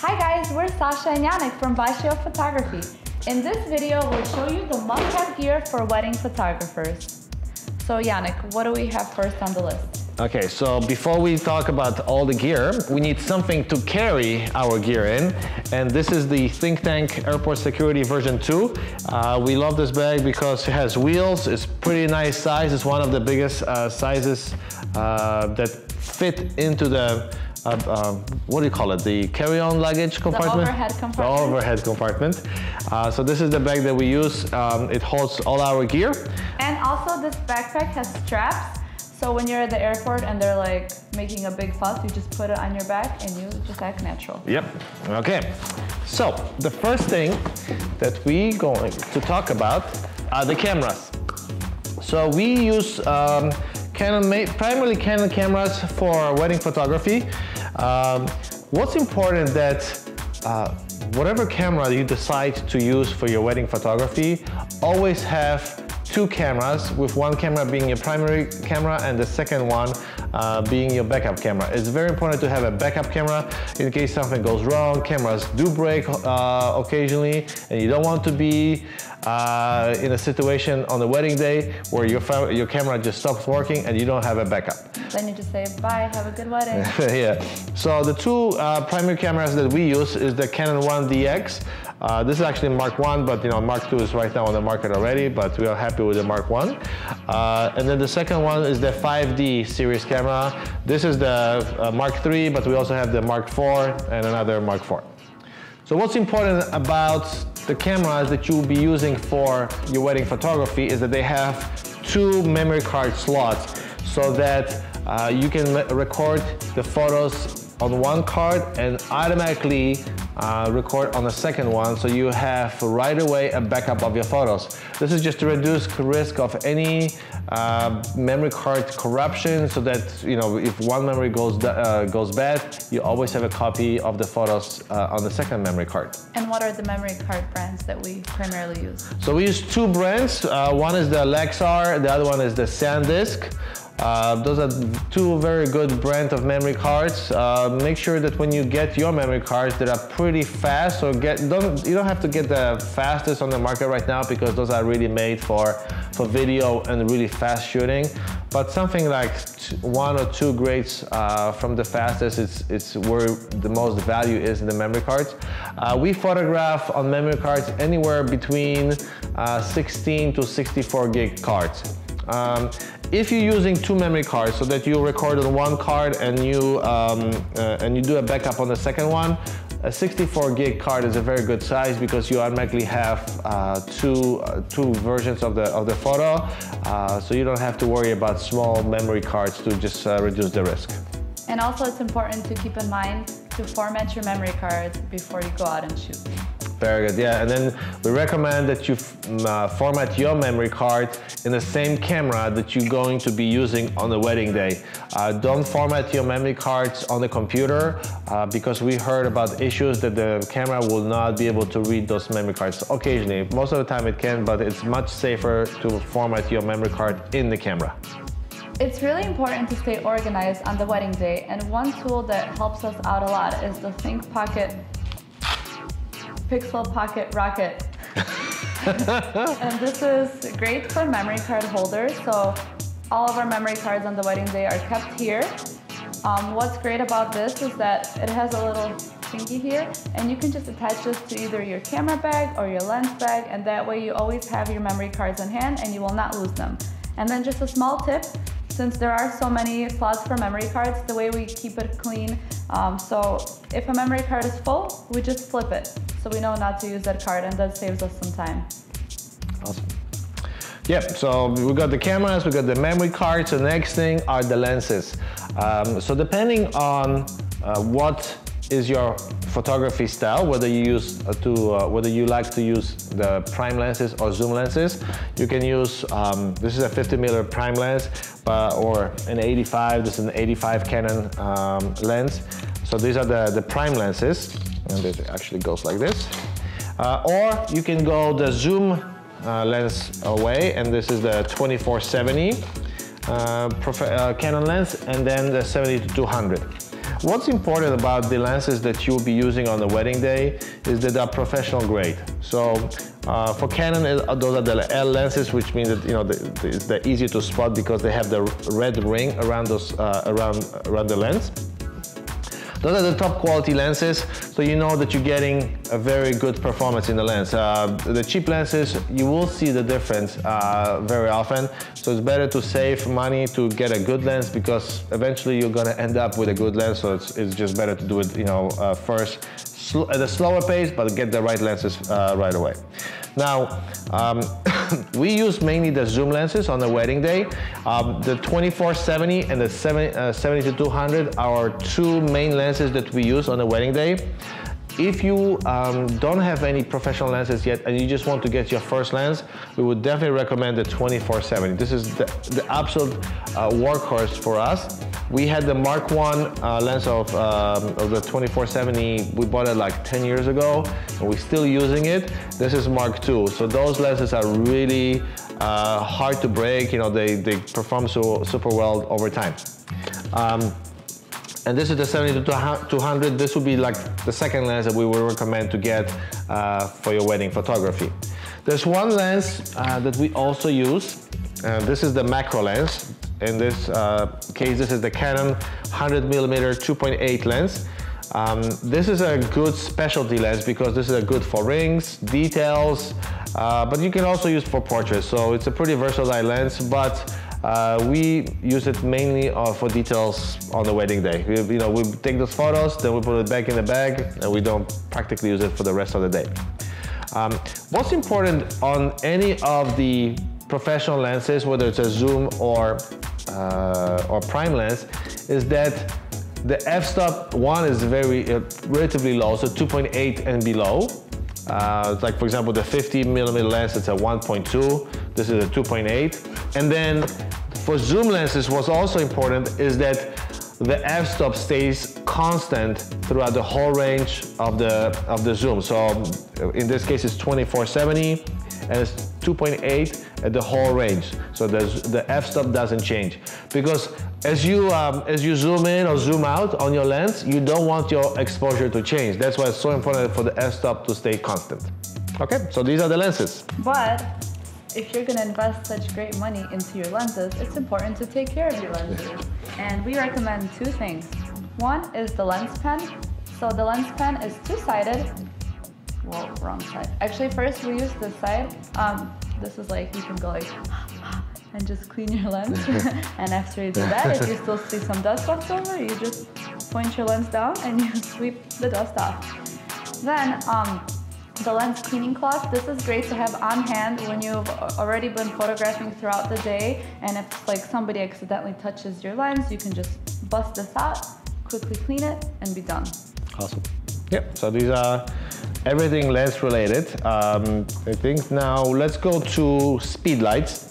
Hi guys, we're Sasha and Yannick from Photography. In this video, we'll show you the must-have gear for wedding photographers. So Yannick, what do we have first on the list? Okay, so before we talk about all the gear, we need something to carry our gear in. And this is the Thinktank Airport Security version 2. We love this bag because it has wheels, it's pretty nice size. It's one of the biggest sizes that fit into the what do you call it? The carry-on luggage compartment? The overhead compartment. The overhead compartment. So this is the bag that we use. It holds all our gear. And also this backpack has straps. So when you're at the airport and they're like making a big fuss, you just put it on your back and you just act natural. Yep, okay. So the first thing that we're going to talk about are the cameras. So we use primarily Canon cameras for wedding photography. What's important that whatever camera you decide to use for your wedding photography, always have two cameras, with one camera being your primary camera and the second one being your backup camera. It's very important to have a backup camera in case something goes wrong. Cameras do break occasionally, and you don't want to be in a situation on the wedding day where your camera just stops working and you don't have a backup. Then you just say, bye, have a good wedding. Yeah. So the two primary cameras that we use is the Canon 1DX. This is actually Mark 1, but Mark 2 is right now on the market already, but we are happy with the Mark 1. And then the second one is the 5D series camera. This is the Mark 3, but we also have the Mark 4 and another Mark 4. So what's important about the cameras that you'll be using for your wedding photography is that they have two memory card slots, so that you can record the photos on one card and automatically record on the second one, so you have right away a backup of your photos. This is just to reduce risk of any memory card corruption, so that if one memory goes bad, you always have a copy of the photos on the second memory card. And what are the memory card brands that we primarily use? So we use two brands. One is the Lexar, the other one is the SanDisk. Those are two very good brands of memory cards. Make sure that when you get your memory cards that are pretty fast, so you don't have to get the fastest on the market right now, because those are really made for video and really fast shooting. But something like 1 or 2 grades from the fastest, it's where the most value is in the memory cards. We photograph on memory cards anywhere between 16 to 64 gig cards. If you're using two memory cards, so that you record on one card and you do a backup on the second one, a 64 gig card is a very good size, because you automatically have two versions of the photo, so you don't have to worry about small memory cards to just reduce the risk. And also it's important to keep in mind to format your memory cards before you go out and shoot. Very good, yeah. And then we recommend that you format your memory card in the same camera that you're going to be using on the wedding day. Don't format your memory cards on the computer, because we heard about issues that the camera will not be able to read those memory cards. Occasionally, most of the time it can, but it's much safer to format your memory card in the camera. It's really important to stay organized on the wedding day, and one tool that helps us out a lot is the Pixel Pocket Rocket. And this is great for memory card holders. So all of our memory cards on the wedding day are kept here. What's great about this is that it has a little thingy here, and you can just attach this to either your camera bag or your lens bag, and that way you always have your memory cards in hand and you will not lose them. And then just a small tip, since there are so many slots for memory cards, the way we keep it clean, so if a memory card is full, we just flip it, so we know not to use that card, and that saves us some time. Awesome. Yep, so we got the cameras, we got the memory cards. The next thing are the lenses. So depending on what is your photography style, whether you like to use the prime lenses or zoom lenses, you can use this is a 50mm prime lens, or an 85. This is an 85 Canon lens. So these are the prime lenses, and it actually goes like this. Or you can go the zoom lens away, and this is the 2470 Canon lens, and then the 70-200. What's important about the lenses that you'll be using on the wedding day is that they're professional grade. So for Canon, those are the L lenses, which means that they're easy to spot because they have the red ring around those around the lens. Those are the top quality lenses, so you know that you're getting a very good performance in the lens. The cheap lenses, you will see the difference very often, so it's better to save money to get a good lens because eventually you're gonna end up with a good lens, so it's just better to do it, first at a slower pace, but get the right lenses right away. Now, we use mainly the zoom lenses on the wedding day. The 24-70 and the 70-200 are our two main lenses that we use on the wedding day. If you don't have any professional lenses yet and you just want to get your first lens, we would definitely recommend the 24-70. This is the absolute workhorse for us. We had the Mark 1 lens of the 24-70. We bought it like 10 years ago and we're still using it. This is Mark 2. So those lenses are really hard to break. They perform super well over time. And this is the 70-200. This would be like the second lens that we would recommend to get for your wedding photography. There's one lens that we also use. This is the macro lens. In this case, this is the Canon 100mm 2.8 lens. This is a good specialty lens because this is good for rings, details, but you can also use for portraits. So it's a pretty versatile lens, but we use it mainly for details on the wedding day. We take those photos, then we put it back in the bag, and we don't practically use it for the rest of the day. What's important on any of the professional lenses, whether it's a zoom or prime lens, is that the f-stop one is relatively low, so 2.8 and below. Like for example, the 50mm lens, it's a 1.2. This is a 2.8. And then for zoom lenses, what's also important is that the f-stop stays constant throughout the whole range of the zoom. So in this case, it's 24-70 and it's 2.8 at the whole range. So the f-stop doesn't change because as you zoom in or zoom out on your lens, you don't want your exposure to change. That's why it's so important for the f-stop to stay constant. Okay, so these are the lenses. But if you're gonna invest such great money into your lenses, it's important to take care of your lenses. And we recommend two things. One is the lens pen. So the lens pen is two-sided. Whoa, wrong side. Actually, first we use this side. This is like, you can go like, and just clean your lens. And after you do that, if you still see some dust left over, you just point your lens down and you sweep the dust off. Then, the lens cleaning cloth, this is great to have on hand when you've already been photographing throughout the day, and if like somebody accidentally touches your lens, you can just bust this out, quickly clean it, and be done. Awesome. Yep, so these are everything lens related. I think now let's go to speedlights.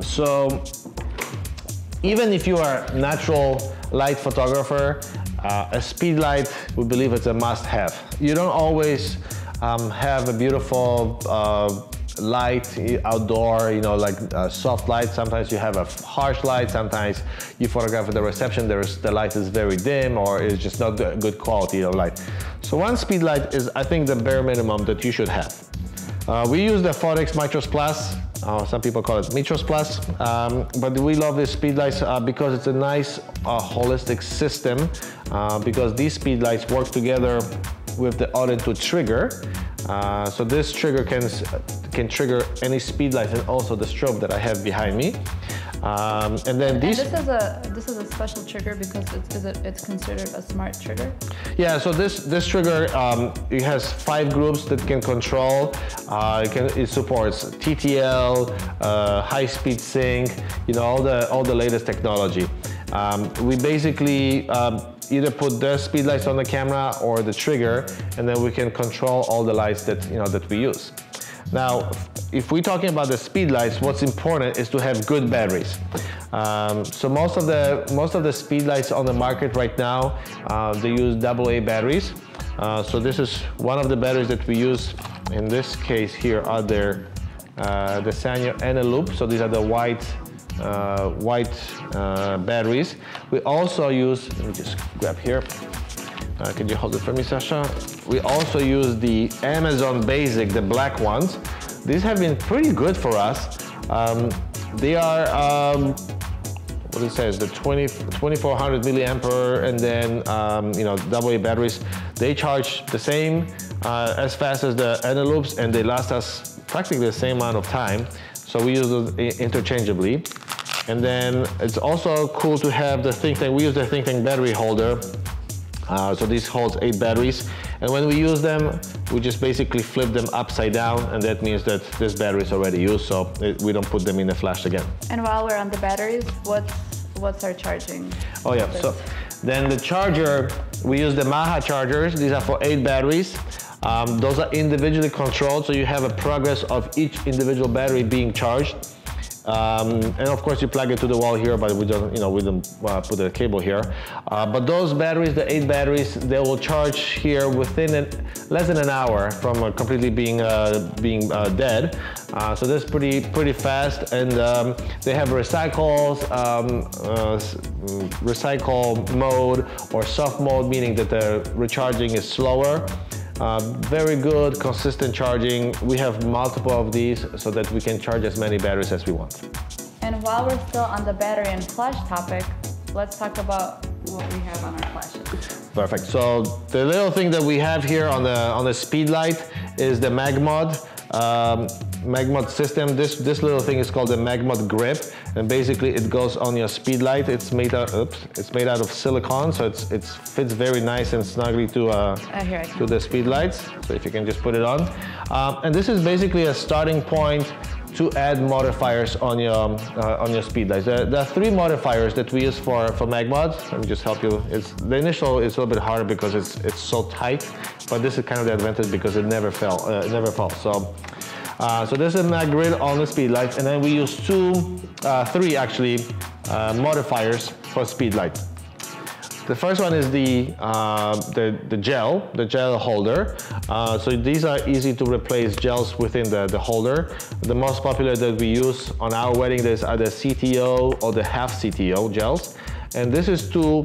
So even if you are a natural light photographer, a speedlight, we believe it's a must-have. You don't always have a beautiful light outdoor, like soft light. Sometimes you have a harsh light. Sometimes you photograph at the reception, the light is very dim or it's just not good quality of light. So one speedlight is, I think, the bare minimum that you should have. We use the Phottix Mitros Plus. Some people call it Mitros Plus, but we love these speedlights because it's a nice holistic system because these speedlights work together with the other two trigger. So this trigger can trigger any speedlight and also the strobe that I have behind me. And then this is a special trigger because it's considered a smart trigger. Yeah, so this trigger it has 5 groups that can control. It supports TTL, high-speed sync, all the latest technology. We basically either put the speed lights on the camera or the trigger, and then we can control all the lights that that we use. Now, if we're talking about the speed lights, what's important is to have good batteries. So most of the speed lights on the market right now, they use AA batteries. So this is one of the batteries that we use. In this case here are the Sanyo and a loop. So these are the white white batteries. We also use, let me just grab here. Can you hold it for me, Sasha? We also use the Amazon Basic, the black ones. These have been pretty good for us. They are, what it says, the 2400 milliampere, and then you know, AA batteries. They charge the same as fast as the Eneloops, and they last us practically the same amount of time. So we use those interchangeably. And then it's also cool to have the Thinktank. We use the Thinktank battery holder. So this holds 8 batteries. And when we use them, we just basically flip them upside down, and that means that this battery is already used, so we don't put them in the flash again. And while we're on the batteries, what's our charging? Oh yeah, so then the charger, we use the Maha chargers. These are for 8 batteries. Those are individually controlled, so you have a progress of each individual battery being charged. And of course you plug it to the wall here, but we don't, you know, we don't put a cable here. But those batteries, the 8 batteries, they will charge here within less than an hour from completely being dead. So that's pretty fast, and they have recycle mode or soft mode, meaning that the recharging is slower. Very good, consistent charging. We have multiple of these so that we can charge as many batteries as we want. And while we're still on the battery and flash topic, let's talk about what we have on our flashes. Perfect. So the little thing that we have here on the Speedlight is the Magmod. Magmod system. This little thing is called the Magmod grip, and basically it goes on your Speedlight. It's made out of silicone, so it fits very nice and snugly to the Speedlights. So if you can just put it on, and this is basically a starting point to add modifiers on your Speedlights. There are 3 modifiers that we use for Magmod. Let me just help you. The initial is a little bit harder because it's so tight, but this is kind of the advantage because it never falls. So there's a mag grid on the Speedlight, and then we use 3 actually modifiers for Speedlight. The first one is the gel holder. So these are easy to replace gels within the holder. The most popular that we use on our wedding days are the CTO or the half CTO gels, and this is to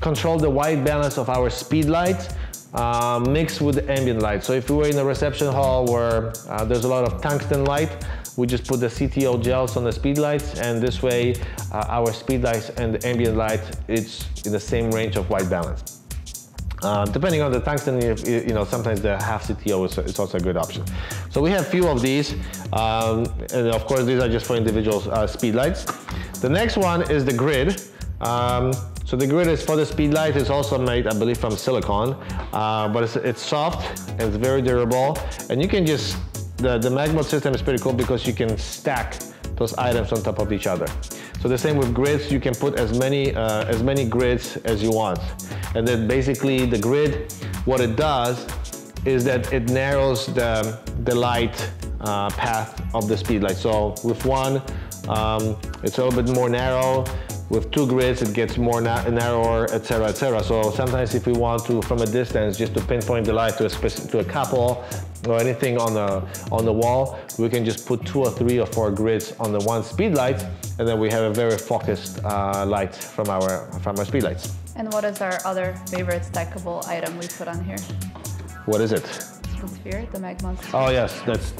control the white balance of our Speedlight. Mixed with the ambient light. So if we were in a reception hall where there's a lot of tungsten light, we just put the CTO gels on the Speedlights, and this way our Speedlights and the ambient light, it's in the same range of white balance. Depending on the tungsten, you know, sometimes the half CTO is also a good option. So we have few of these, and of course these are just for individual Speedlights. The next one is the grid. So the grid is for the Speedlight. It's also made, I believe, from silicone, but it's soft and it's very durable. And you can just, the Magmod system is pretty cool because you can stack those items on top of each other. So the same with grids, you can put as many grids as you want. And then basically the grid, what it does is that it narrows the light path of the Speedlight. So with one, it's a little bit more narrow. With 2 grids, it gets more narrower, etc., etc. So sometimes if we want to, from a distance, just to pinpoint the light to a couple or anything on the wall, we can just put 2 or 3 or 4 grids on the one Speedlight, and then we have a very focused light from our Speedlights. And what is our other favorite stackable item we put on here? What is it? The sphere, the Magmod sphere. Oh yes, that's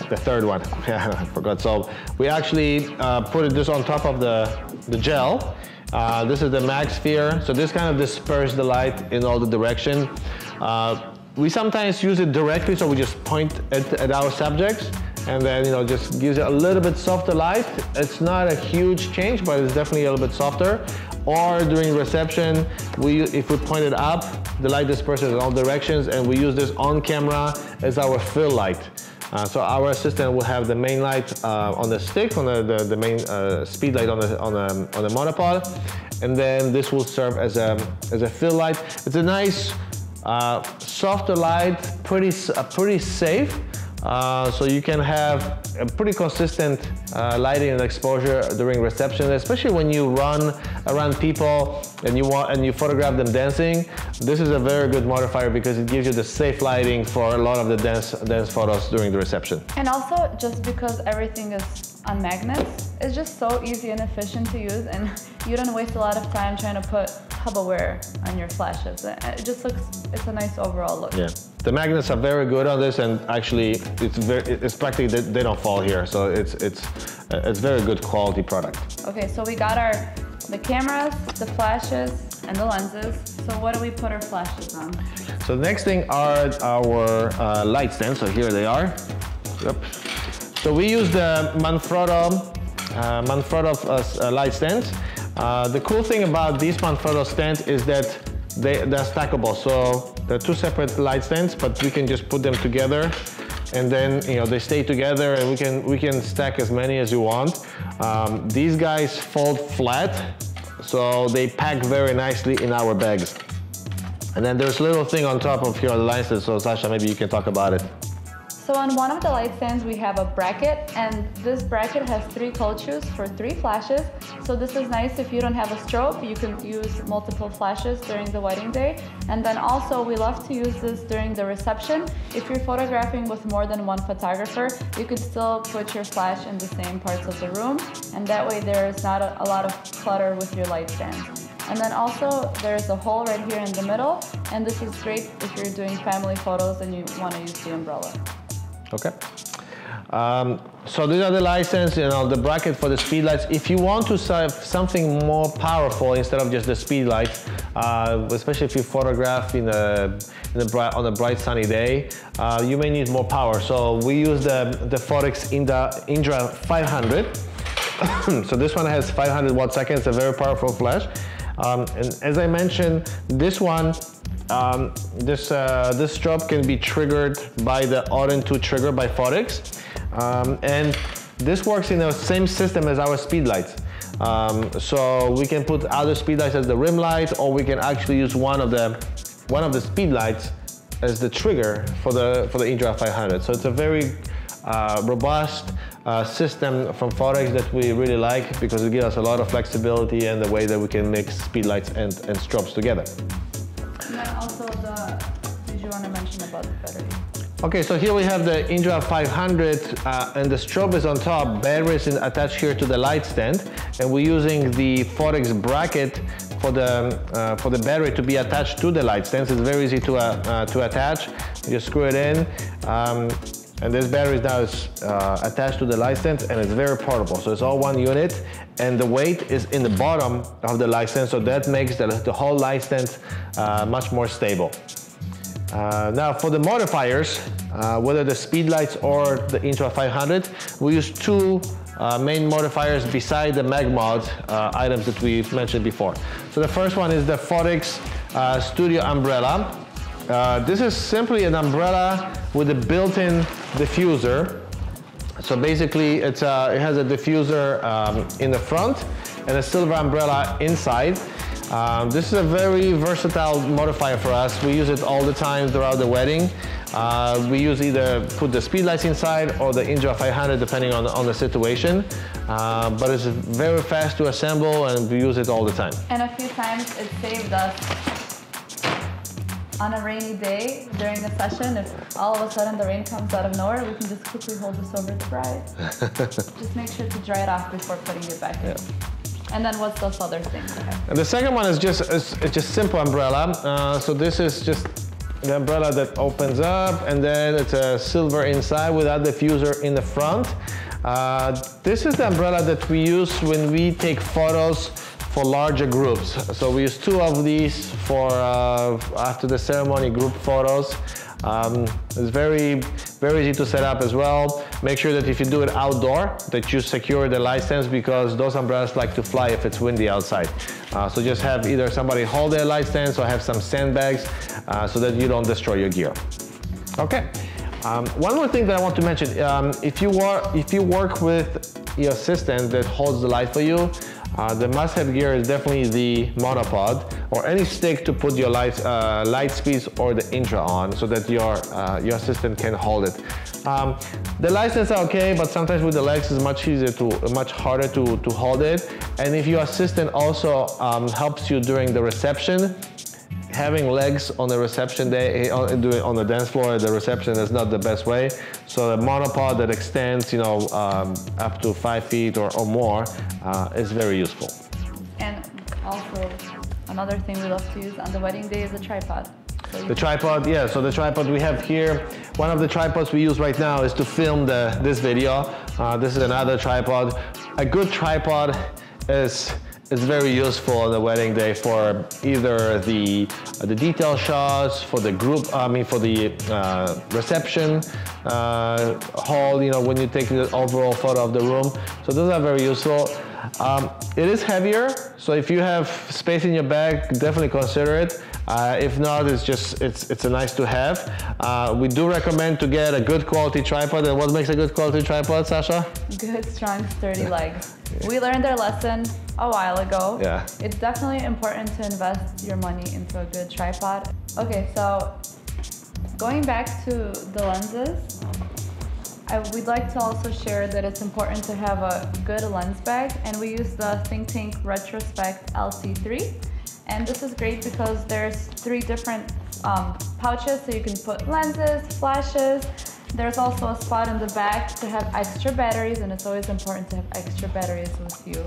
the third one. Yeah, I forgot. So we actually put this on top of the gel. This is the Mag sphere. So this kind of disperses the light in all the direction. We sometimes use it directly, so we just point at our subjects, and then, you know, just gives it a little bit softer light. It's not a huge change, but it's definitely a little bit softer. Or during reception, if we point it up, the light disperses in all directions, and we use this on camera as our fill light. So our assistant will have the main light on the stick, on the main Speedlight on the monopod, and then this will serve as a fill light. It's a nice softer light, pretty safe. so you can have a pretty consistent lighting and exposure during reception, especially when you run around people and you photograph them dancing. This is a very good modifier because it gives you the safe lighting for a lot of the dance photos during the reception. And also, just because everything is on magnets, it's just so easy and efficient to use, and you don't waste a lot of time trying to put Tupperware on your flashes. It just looks, it's a nice overall look. Yeah, the magnets are very good on this, and actually it's practically, they don't fall here, so it's very good quality product. Okay, so we got the cameras, the flashes, and the lenses. So what do we put our flashes on? So the next thing are our light stands. So here they are. Yep. So we use the Manfrotto light stands. The cool thing about these Manfrotto stands is that they're stackable. So they're two separate light stands, but we can just put them together, and then they stay together, and we can stack as many as you want. These guys fold flat, so they pack very nicely in our bags. And then there's a little thing on top of here on the light stand. So Sasha, maybe you can talk about it. So on one of the light stands we have a bracket, and this bracket has 3 cold shoes for 3 flashes. So this is nice if you don't have a strobe, you can use multiple flashes during the wedding day. And then also we love to use this during the reception. If you're photographing with more than one photographer, you could still put your flash in the same parts of the room, and that way there's not a lot of clutter with your light stands. And then also there's a hole right here in the middle, and this is great if you're doing family photos and you want to use the umbrella. Okay. So these are the light stands, the bracket for the speed lights. If you want to have something more powerful instead of just the speed lights, especially if you photograph on a bright sunny day, you may need more power. So we use the Phottix Indra 500. So this one has 500 watt seconds, it's a very powerful flash. And as I mentioned, this one, this strobe can be triggered by the Orin 2 trigger by Phottix, and this works in the same system as our speed lights. So we can put other speed lights as the rim light, or we can actually use one of the speed lights as the trigger for the Indra 500. So it's a very robust system from Phottix that we really like, because it gives us a lot of flexibility and the way that we can mix speed lights and strobes together. And then also did you want to mention about the battery? Okay, so here we have the Indra 500 and the strobe is on top. Battery is attached here to the light stand, and we're using the Phottix bracket for the battery to be attached to the light stands. It's very easy to attach. You just screw it in, and this battery now is attached to the light stand, and it's very portable. So it's all one unit, and the weight is in the bottom of the light stand, so that makes the whole light stand much more stable. Now for the modifiers, whether the speed lights or the Indra 500, we use 2 main modifiers beside the Magmod items that we mentioned before. So the first one is the Phottix Studio Umbrella. This is simply an umbrella with a built-in diffuser. So basically it has a diffuser in the front and a silver umbrella inside. This is a very versatile modifier for us. We use it all the time throughout the wedding. We use either put the speed lights inside or the Indra 500 depending on the situation. But it's very fast to assemble and we use it all the time. And a few times it saved us on a rainy day during a session. If all of a sudden the rain comes out of nowhere, we can just quickly hold this over the bride. Just make sure to dry it off before putting it back in. Yeah. And then what's those other things? Okay. And the second one is just simple umbrella. So this is just the umbrella that opens up, and then it's a silver inside without diffuser in the front. This is the umbrella that we use when we take photos for larger groups. So we use 2 of these for after the ceremony group photos. It's very easy to set up as well. Make sure that if you do it outdoor, that you secure the light stands, because those umbrellas like to fly if it's windy outside. So just have either somebody hold their light stands or have some sandbags so that you don't destroy your gear. Okay. One more thing that I want to mention, if you work with your assistant that holds the light for you, the must-have gear is definitely the monopod. or any stick to put your light speeds or the intra on, so that your assistant can hold it. The license are okay, but sometimes with the legs it's much harder to hold it. And if your assistant also helps you during the reception, having legs on the reception day, on the dance floor, the reception is not the best way. So the monopod that extends, up to 5 feet or more is very useful. And also, another thing we love to use on the wedding day is a tripod. The tripod, yeah, so the tripod we have here, one of the tripods we use right now is to film this video. This is another tripod. A good tripod is very useful on the wedding day for either the detail shots, for the group, for the reception hall, when you take the overall photo of the room. So those are very useful. It is heavier, so if you have space in your bag, definitely consider it. If not, it's a nice to have. We do recommend to get a good quality tripod. And what makes a good quality tripod, Sasha? Good, strong, sturdy legs. We learned our lesson a while ago. Yeah. It's definitely important to invest your money into a good tripod. Okay, so going back to the lenses, we'd like to also share that it's important to have a good lens bag, and we use the Thinktank Retrospect LC3. And this is great because there's 3 different pouches, so you can put lenses, flashes. There's also a spot in the back to have extra batteries, and it's always important to have extra batteries with you.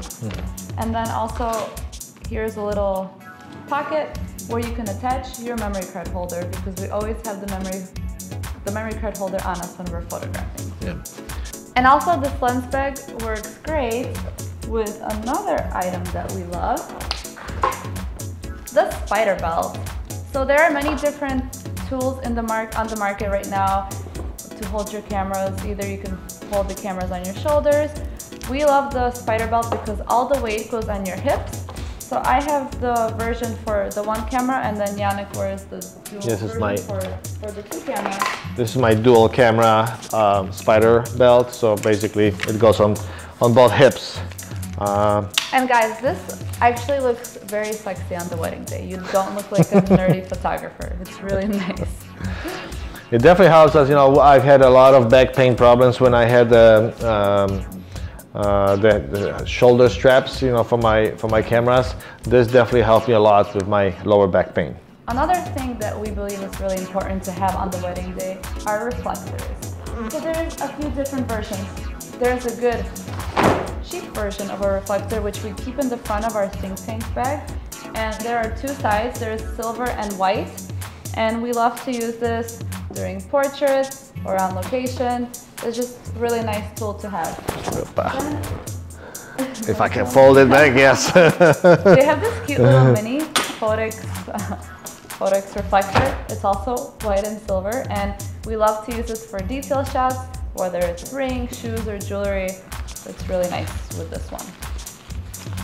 And then also, here's a little pocket where you can attach your memory card holder, because we always have the memory card holder on us when we're photographing. Yeah. And also, this lens bag works great with another item that we love, the spider belt. So there are many different tools on the market right now to hold your cameras. Either you can hold the cameras on your shoulders. We love the spider belt because all the weight goes on your hips. So I have the version for the one camera, and then Yannick wears the dual version for the 2 cameras. This is my dual camera spider belt. So basically it goes on both hips. And guys, this actually looks very sexy on the wedding day. You don't look like a nerdy photographer. It's really nice. It definitely helps us. I've had a lot of back pain problems when I had the shoulder straps, for my cameras. This definitely helped me a lot with my lower back pain. Another thing that we believe is really important to have on the wedding day are reflectors. So there's a few different versions. There's a good cheap version of a reflector, which we keep in the front of our Thinktank bag. And there are 2 sides. There's silver and white. And we love to use this during portraits or on location. It's just a really nice tool to have. If I can fold it back, yes. They have this cute little mini Phottix reflector. It's also white and silver, and we love to use this for detail shots, whether it's rings, shoes, or jewelry. It's really nice with this one.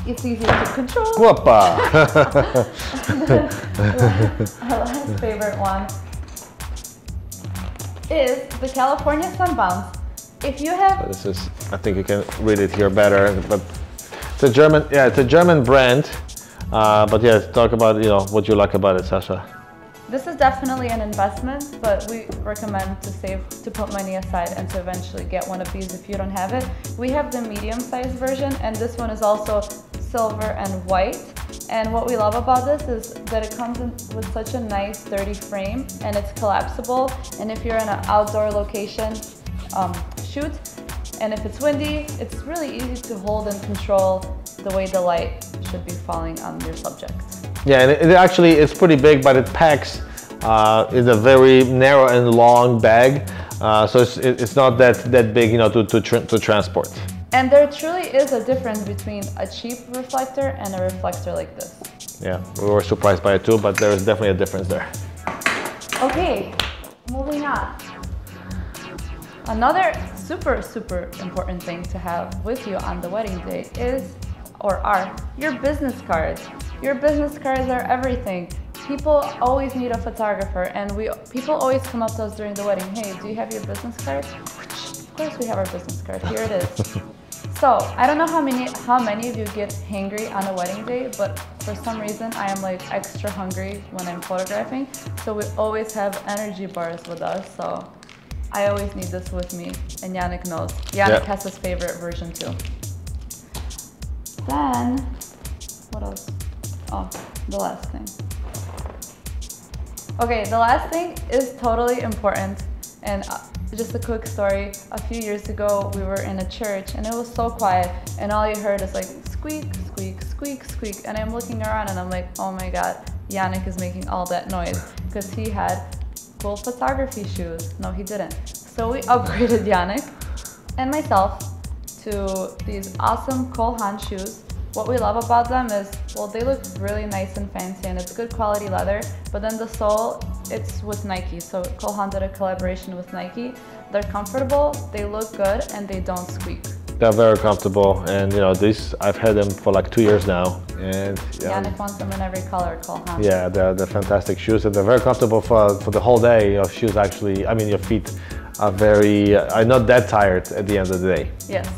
It's easy to control. Whoopa! Our last favorite one is the California Sunbound. If you have... This is, I think you can read it here better, but it's a German brand. But yeah, talk about, what you like about it, Sasha. This is definitely an investment, but we recommend to put money aside and to eventually get one of these if you don't have it. We have the medium-sized version, and this one is also silver and white. And what we love about this is that it comes in with such a nice sturdy frame, and it's collapsible. And if you're in an outdoor location shoot, and if it's windy, it's really easy to hold and control the way the light should be falling on your subject. Yeah, and it's pretty big, but it packs in a very narrow and long bag, so it's not that big, to transport. And there truly is a difference between a cheap reflector and a reflector like this. Yeah, we were surprised by it too, but there is definitely a difference there. Okay, moving on. Another super important thing to have with you on the wedding day are your business cards. Your business cards are everything. People always need a photographer, and people always come up to us during the wedding. Hey, do you have your business card? Of course we have our business card. Here it is. So, I don't know how many of you get hangry on a wedding day, but for some reason I am like extra hungry when I'm photographing. So we always have energy bars with us, so I always need this with me, and Yannick knows. Yannick has his favorite version too. Then, what else? Oh, the last thing. Okay, the last thing is totally important, and just a quick story. A few years ago, we were in a church and it was so quiet, and all you heard is like squeak, squeak, squeak, squeak. And I'm looking around and I'm like, oh my God, Yannick is making all that noise because he had cool photography shoes. No, he didn't. So we upgraded Yannick and myself to these awesome Cole Haan shoes. What we love about them is, well, they look really nice and fancy and it's good quality leather, but then the sole, it's with Nike. So Cole Haan did a collaboration with Nike. They're comfortable, they look good, and they don't squeak. They're very comfortable, and you know, these, I've had them for like 2 years now. And Yannick wants them in every color, Cole Haan. Yeah, they're fantastic shoes, and they're very comfortable for the whole day. Your shoes actually, I mean, your feet are are not that tired at the end of the day. Yes.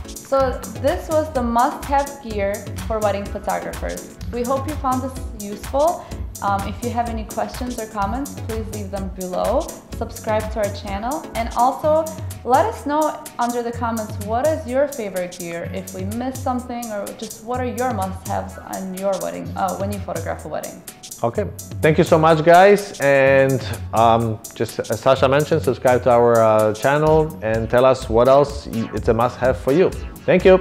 So this was the must-have gear for wedding photographers. We hope you found this useful. If you have any questions or comments, please leave them below. Subscribe to our channel, and also let us know under the comments what is your favorite gear, if we missed something, or just what are your must-haves on your wedding, when you photograph a wedding. Okay, thank you so much, guys, and just as Sasha mentioned, subscribe to our channel and tell us what else it's a must-have for you. Thank you.